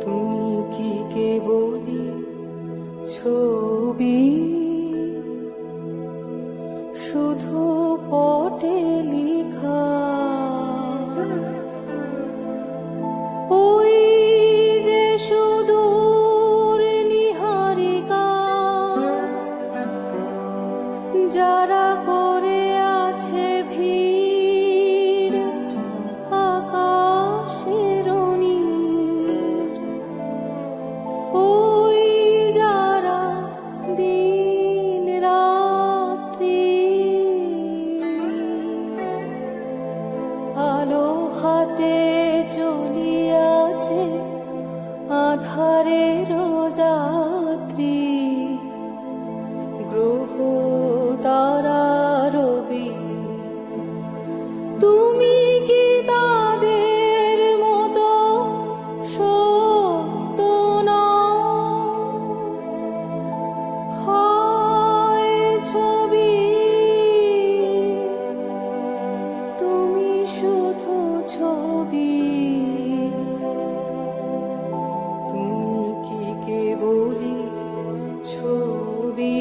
তুমি কি কেবলই ছবি, শুধু পটে লিখা? ওই যে সুদূর নিহারিকা, যারা করে আছে ভিড় আকাশের নীড়, ওই যারা দিন রাত্রি আলো হাতে চলিয়াছে আধারের যাত্রী, গ্রহ তারা রবি। তুমি কি তাদের মতো সত্য নও? হায় ছবি, তুমি শুধু ছবি। তুমি কি কেবলই ছবি?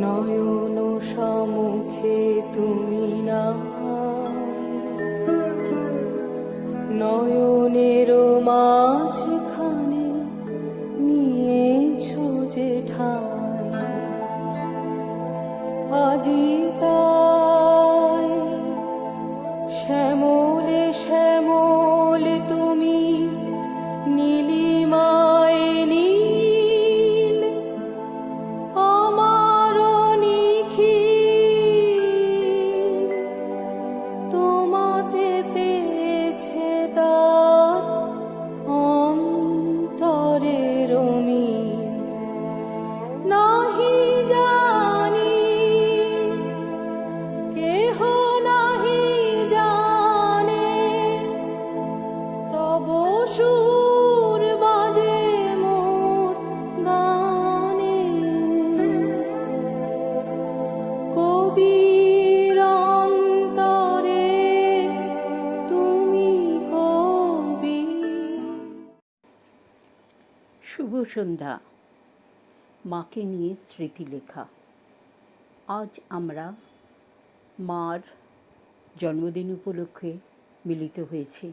নয়ন সম্মুখে তুমি না, নয়নের মাঝখানে নিয়েছো যে ঠাঁই, আজি তাই শ্যামলে শ্যামলে তুমি নীলিমায় নীল, আমারও নিখিল তোমাতে পেয়েছে তার অন্তরের মিল। নাহি জানি, কেহ নাহি জানে, তব সুর বাজে মোর গানে। কবির অন্তরে তুমি কবি। শুভ সন্ধ্যা। মাকে নিয়ে স্মৃতিলেখা। আজ আমরা মার জন্মদিন উপলক্ষে মিলিত হয়েছি।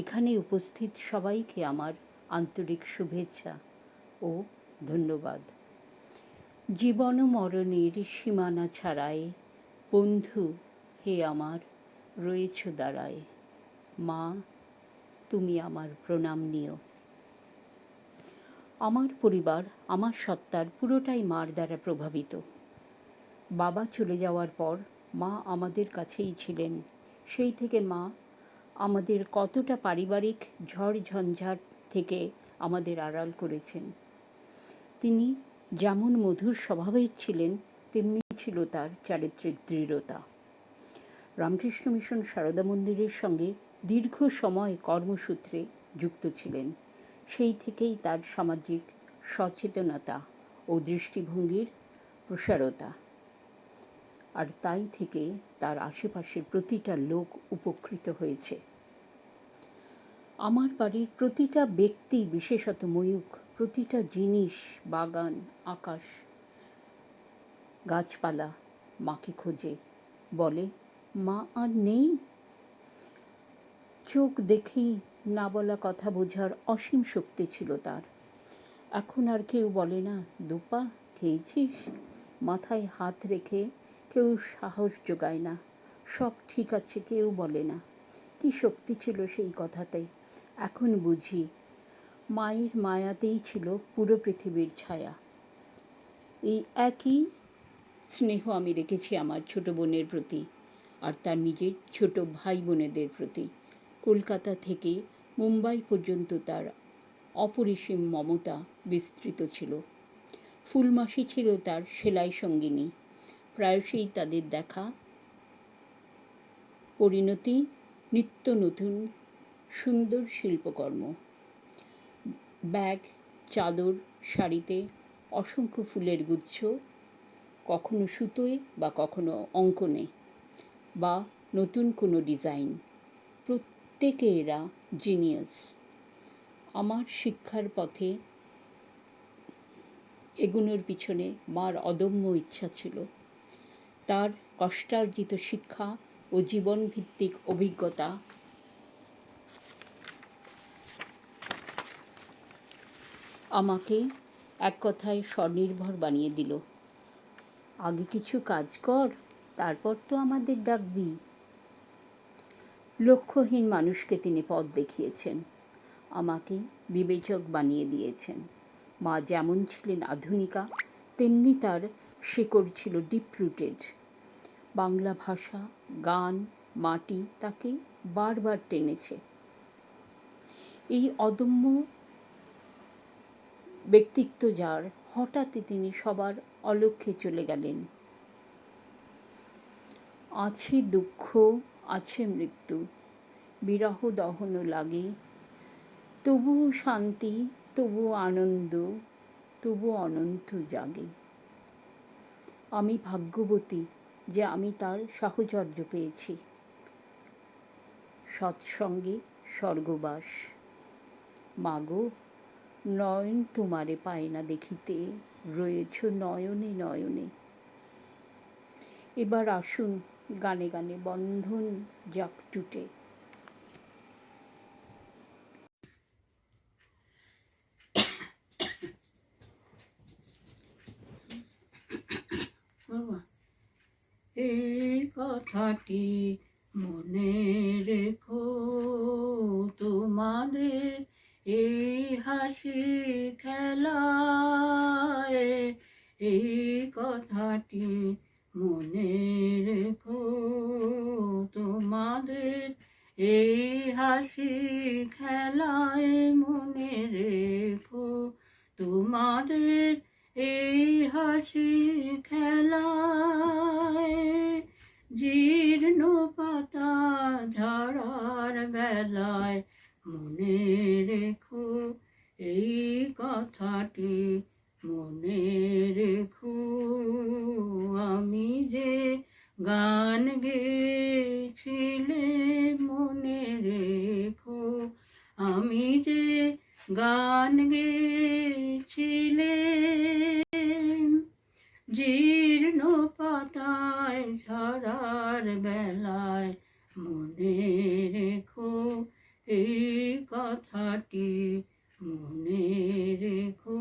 এখানে উপস্থিত সবাইকে আমার আন্তরিক শুভেচ্ছা ও ধন্যবাদ। জীবন মরণের সীমানা ছাড়ায় বন্ধু হে আমার রয়েছ দাঁড়ায়। মা, তুমি আমার প্রণাম নিও। আমার পরিবার, আমার সত্তার পুরোটাই মার দ্বারা প্রভাবিত। বাবা চলে যাওয়ার পর মা আমাদের কাছেই ছিলেন। সেই থেকে মা আমাদের কতটা পারিবারিক ঝড় ঝঞ্ঝাট থেকে আমাদের আড়াল করেছেন। তিনি যেমন মধুর স্বভাবের ছিলেন, তেমনি ছিল তার চারিত্রিক দৃঢ়তা। রামকৃষ্ণ মিশন সারদা মন্দিরের সঙ্গে দীর্ঘ সময় কর্মসূত্রে যুক্ত ছিলেন। সেই থেকেই তার সামাজিক সচেতনতা ও দৃষ্টিভঙ্গির প্রসারতা, আর তাই থেকে তার আশেপাশের প্রতিটা লোক উপকৃত হয়েছে। আমার বাড়ির প্রতিটা ব্যক্তি, বিশেষত ময়ূখ, প্রতিটা জিনিস, বাগান, আকাশ, গাছপালা মাকে খোঁজে, বলে মা আর নেই। চোখ দেখেই না বলা কথা বোঝার অসীম শক্তি ছিল তার। এখন আর কেউ বলে না দুপা খেয়েছিস, মাথায় হাত রেখে কেউ সাহস জোগায় না। সব ঠিক আছে কেউ বলে না, কি শক্তি ছিল সেই কথাতে। এখন বুঝি মায়ের মায়াতেই ছিল পুরো পৃথিবীর ছায়া। এই একই স্নেহ আমি রেখেছি আমার ছোট বোনের প্রতি আর তার নিজের ছোট ভাই বোনেদের প্রতি। কলকাতা থেকে মুম্বাই পর্যন্ত তার অপরিসীম মমতা বিস্তৃত ছিল। ফুলমাসি ছিল তার সেলাই সঙ্গিনী। প্রায়শই তাদের দেখা, পরিণতি নিত্য নতুন সুন্দর শিল্পকর্ম। ব্যাগ, চাদর, শাড়িতে অসংখ্য ফুলের গুচ্ছ, কখনো সুতোয় বা কখনো অঙ্কনে বা নতুন কোনো ডিজাইন। প্রত্যেকে এরা জিনিয়াস। আমার শিক্ষার পথে এগোনোর পিছনে মার অদম্য ইচ্ছা ছিল। তার কষ্টার্জিত শিক্ষা ও জীবনভিত্তিক অভিজ্ঞতা আমাকে এক কথায় স্বনির্ভর বানিয়ে দিল। আগে কিছু কাজ কর, তারপর তো আমাদের ডাকবি। লক্ষ্যহীন মানুষকে তিনি পথ দেখিয়েছেন, আমাকে বিবেচক বানিয়ে দিয়েছেন। মা যেমন ছিলেন আধুনিকা, তেমনি তার শেকড় ছিল ডিপ রুটেড। বাংলা ভাষা, গান, মাটি তাকে বারবার টেনেছে। এই অদম্য ব্যক্তিত্ব যার, হঠাৎই তিনি সবার অলক্ষ্যে চলে গেলেন। আছে দুঃখ, আছে মৃত্যু, বিরহ দহন লাগে, তবুও শান্তি, তবুও আনন্দ, তবুও অনন্ত জাগে। আমি ভাগ্যবতী যে আমি তার সাহচর্য পেয়েছি। সৎসঙ্গে স্বর্গবাস। মাগো, নয়ন তোমারে পায় না দেখিতে, রয়েছ নয়নে নয়নে। এবার আসুন গানে গানে বন্ধন যাক টুটে। এই কথাটি মনে রেখো, তোমাদের এই হাসি খেলায়, এই কথাটি মনে রেখো, তোমাদের এই হাসি খেলায় মনে রেখো, তোমাদের এই হাসি খেলায়, জীর্ণ পাতা ঝরার বেলায় মনে রেখো, এই কথাটি মনে রেখো। আমি যে গান গেয়েছিলে মনে রেখো, আমি যে গান গেয়েছিলে, জীর্ণ পাতায় ঝরার বেলায় মনে রেখো, এই কথাটি মনে রেখো।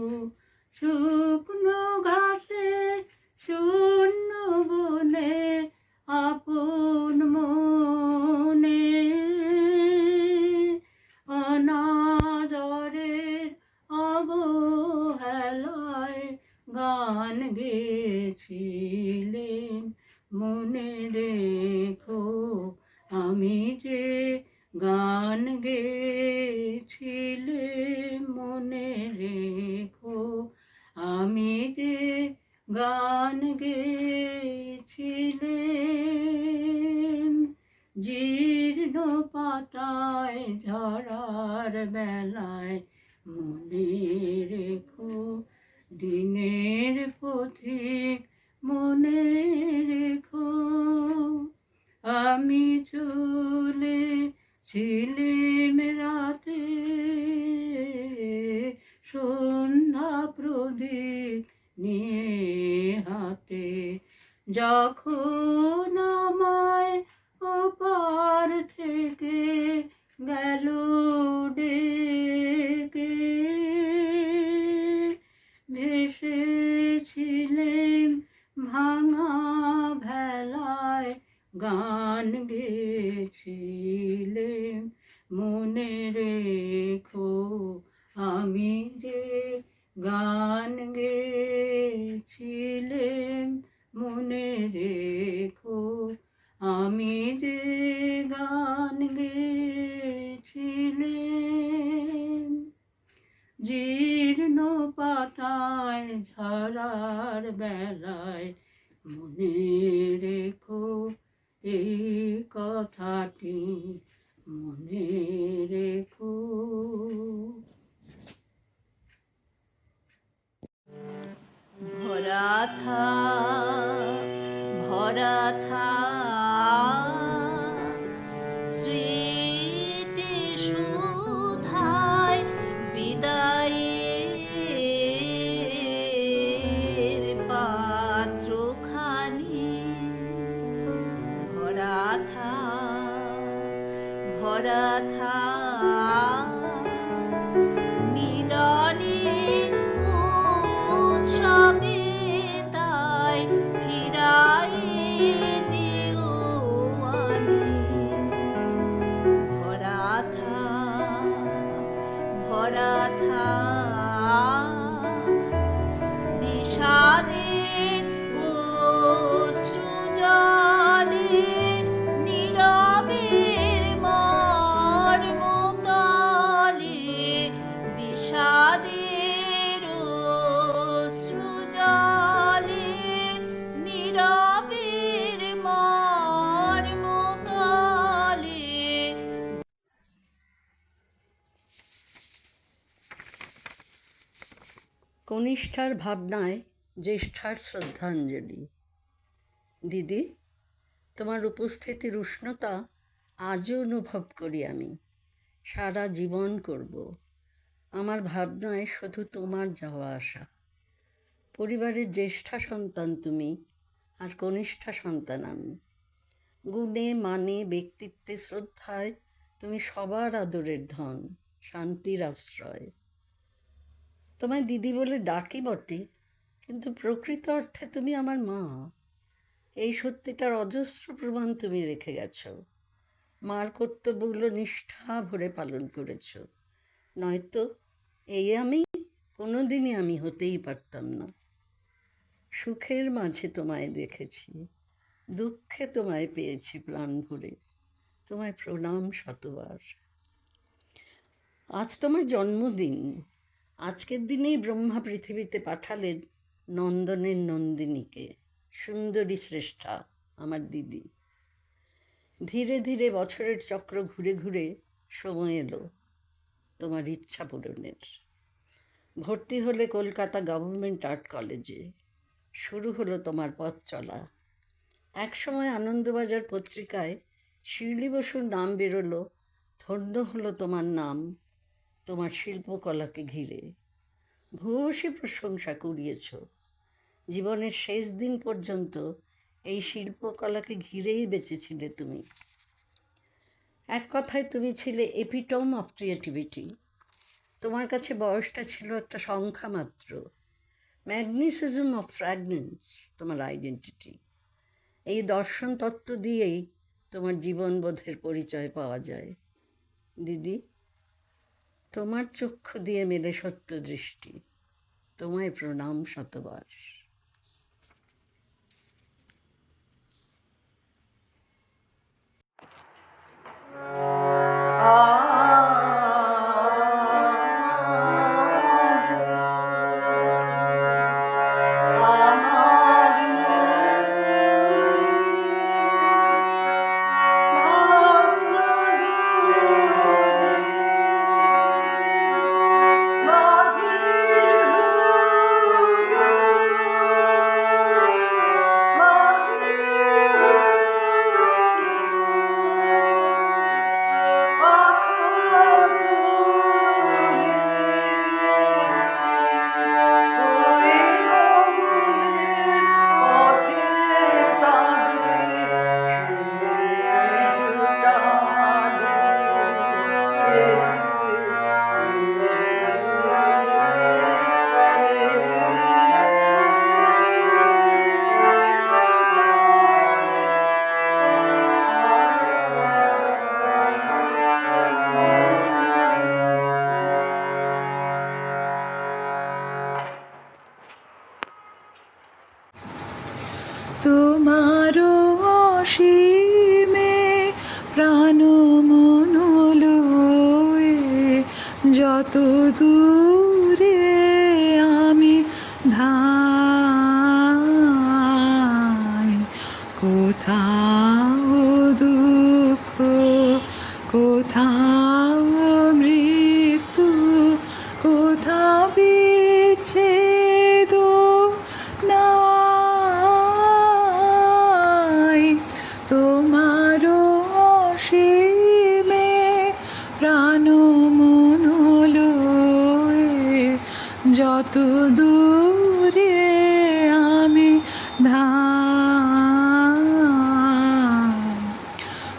শুকনো ঘাসের শূন্য বনে আপন মনে, অনাদরের অবহেলায় গান গেয়েছিলেন মনে রেখো, আমি যে গান গেয়েছিলে মনে রেখো, আমি যে গান গেয়েছিলেন, জীর্ণ পাতায় ঝরার বেলায় মনে রেখো, দিনের পথিক মনে রেখো, আমি চলেছিলাম রাতে, সন্ধ্যা প্রদীপ নিয়ে হাতে, যখন আমায় ওপার থেকে গেল ডেকে, ভেসেছিলেন ভাঙা ভেলায় গান গেয়েছিলেম মনে রেখো, আমি যে গান গেয়েছিলেম মনে রেখো, আমি যে গান গেয়েছিলেম। জীর্ণ পাতায় ঝরার বেলায় মনে রেখো এই কথাটি, মনে রেখো। ভরা থাক, ভরা থাক স্মৃতি সুধায় বিদায়ের পাত্রখানি। ভরা থাক, ভরা থাক মিলনের উৎসবে তাই ফিরাই দিও আনি। ভরা থাক, ভরা থাক বিষাদের অশ্রু জলে নীরবের মর্মতলে, বিষাদের অশ্রু জলে নীরবের মর্মতলে। কনিষ্ঠার ভাবনায় জ্যেষ্ঠার শ্রদ্ধাঞ্জলি। দিদি, তোমার উপস্থিতির উষ্ণতা আজও অনুভব করি আমি, সারা জীবন করব। আমার ভাবনায় শুধু তোমার যাওয়া আসা। পরিবারের জ্যেষ্ঠা সন্তান তুমি, আর কনিষ্ঠা সন্তান আমি। গুণে মানে ব্যক্তিত্বে শ্রদ্ধায় তুমি সবার আদরের ধন, শান্তির আশ্রয়। তোমায় দিদি বলে ডাকি বটে, কিন্তু প্রকৃত অর্থে তুমি আমার মা। এই সত্যিটার অজস্র প্রমাণ তুমি রেখে গেছো। মার কর্তব্যগুলো নিষ্ঠা ভরে পালন করেছো, নয়তো এই আমি কোনোদিনই আমি হতেই পারতাম না। সুখের মাঝে তোমায় দেখেছি, দুঃখে তোমায় পেয়েছি প্রাণ ভরে। তোমায় প্রণাম শতবার। আজ তোমার জন্মদিন। আজকের দিনেই ব্রহ্মা পৃথিবীতে পাঠালেন নন্দনের নন্দিনীকে, সুন্দরী শ্রেষ্ঠা আমার দিদি। ধীরে ধীরে বছরের চক্র ঘুরে ঘুরে সময় এলো তোমার ইচ্ছা পূরণের। ভর্তি হলে কলকাতা গভর্নমেন্ট আর্ট কলেজে। শুরু হলো তোমার পথ চলা। একসময় আনন্দবাজার পত্রিকায় শিউলি বসুর নাম বেরোলো, ধন্য হলো তোমার নাম তোমার শিল্পকলাকে ঘিরে। ভূয়সী প্রশংসা কুড়িয়েছ। জীবনের শেষ দিন পর্যন্ত এই শিল্পকলাকে ঘিরেই বেঁচেছিলে তুমি। এক কথায় তুমি ছিলে এপিটম অফ ক্রিয়েটিভিটি। তোমার কাছে বয়সটা ছিল একটা সংখ্যা মাত্র। ম্যাগনিসিজম অফ ফ্র্যাগনেন্স তোমার আইডেন্টিটি। এই দর্শন তত্ত্ব দিয়েই তোমার জীবনবোধের পরিচয় পাওয়া যায়। দিদি, তোমার চক্ষু দিয়ে মেলে সত্য দৃষ্টি। তোমায় প্রণাম শতবার।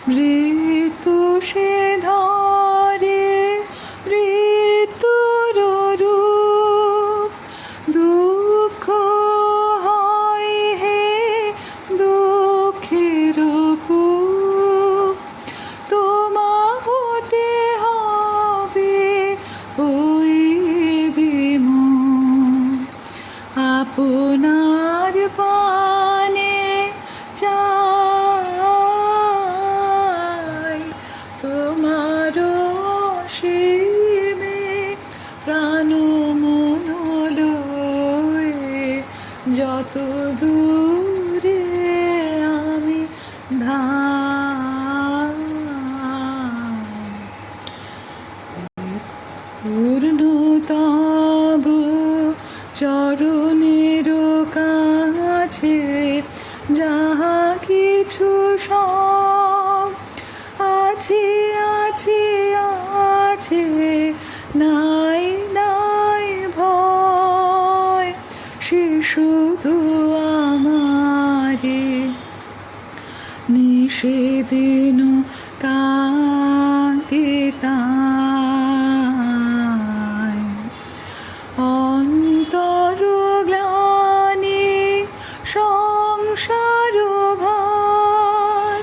মৃত্যু সে ধরে মৃত্যুর রূপ, দুঃখ হয় হে দুঃখের কূপ, তোমা হতে হবে ওই বিমুখ, আপনার পানে চাই তোমার অসীমে প্রাণ মন লয়ে, যত দূরে আমি ধাই। পূর্ণতব চরণের কাছে যাহা কিছু সব আছে আছে আছে, নাই নাই ভয়, সে শুধু আমারে নিষেদিন কাকে তাই। অন্তর গ্লানি সংসার ভার,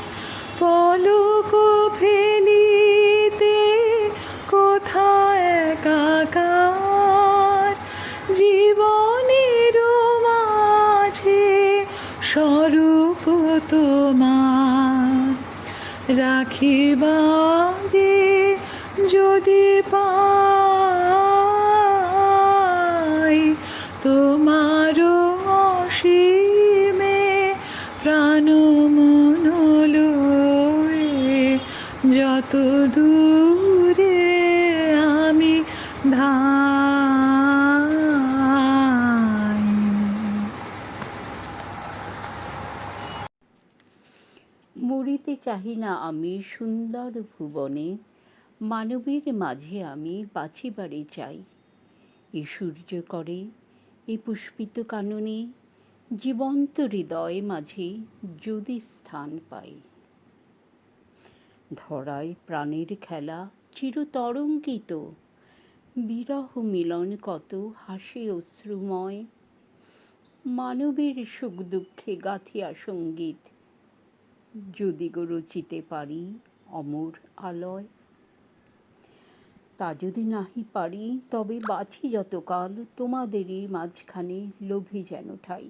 পলক ফেলিতে কোথায় একাকার, জীবনের মাঝে স্বরূপ তোমার রাখিবারে যদি পাই, তোমার অসীমে প্রাণ মন লয়ে, যত দূরে আমি ধাই। মরিতে চাহি না আমি সুন্দর ভুবনে, মানবীর মাঝে আমি বাঁচিবারে চাই। এ সূর্য করে এ পুষ্পিত কাননে, জীবন্ত হৃদয় মাঝে যদি স্থান পাই। ধরায় প্রাণের খেলা চিরতরঙ্গিত, বিরহ মিলন কত হাসি অশ্রুময়, মানবের সুখ দুঃখে গাথিয়া সঙ্গীত, যদি গো রচিতে পারি অমর আলয়। তা যদি নাহি পারি তবে বাঁচি যতকাল তোমাদেরই মাঝখানে লোভী যেন ঠাই।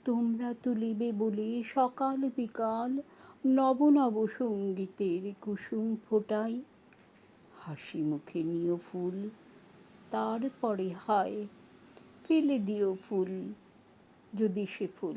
তোমরা তুলিবে বলে সকাল বিকাল নব নব সঙ্গীতের কুসুম ফোটাই। হাসি মুখে নিও ফুল, তারপরে হায় ফেলে দিও ফুল, যদি সে ফুল।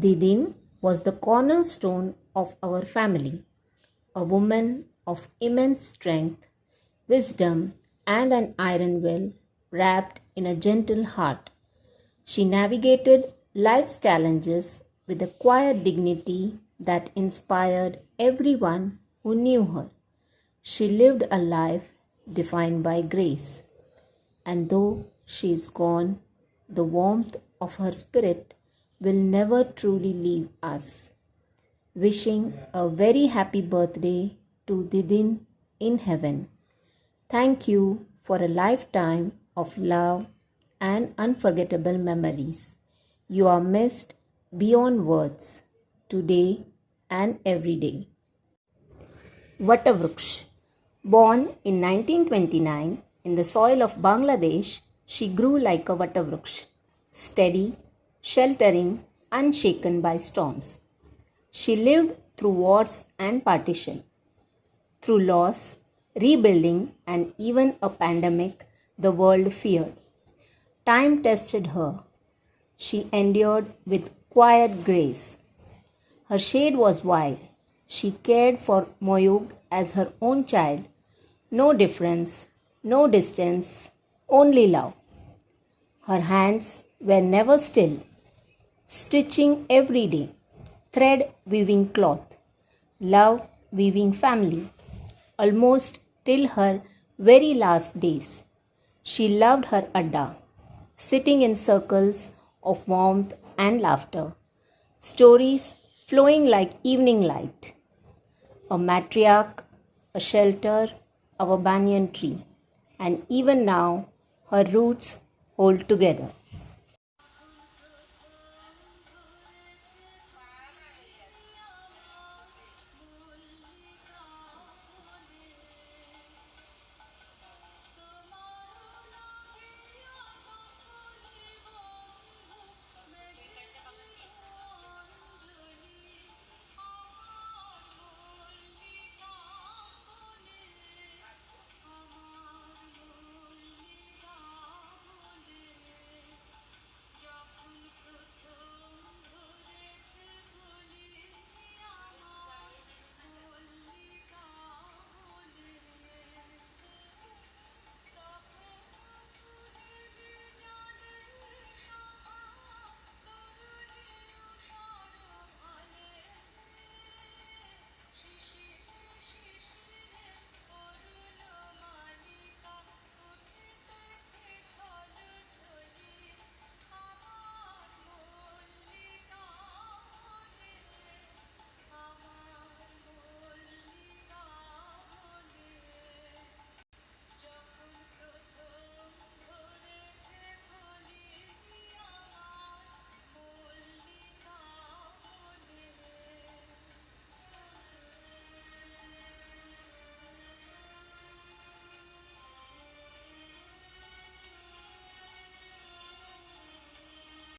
Didin was the cornerstone of our family, a woman of immense strength, wisdom, and an iron will wrapped in a gentle heart. She navigated life's challenges with a quiet dignity that inspired everyone who knew her. She lived a life defined by grace, and though she is gone, the warmth of her spirit will never truly leave us. Wishing a very happy birthday to Didin in heaven. Thank you for a lifetime of love and unforgettable memories. You are missed beyond words today and every day. Vatavruksha. Born in 1929 in the soil of Bangladesh, she grew like a Vatavruksha, steady, sheltering, unshaken by storms. She lived through wars and partition, through loss, rebuilding, and even a pandemic the world feared. Time tested her. She endured with quiet grace. Her shade was wide. She cared for Moyug as her own child. No difference, no distance, only love. Her hands were never still, stitching every day, thread weaving cloth, love weaving family, almost till her very last days. She loved her Adda, sitting in circles of warmth and laughter, stories flowing like evening light. A matriarch, a shelter, our banyan tree, and even now her roots hold together.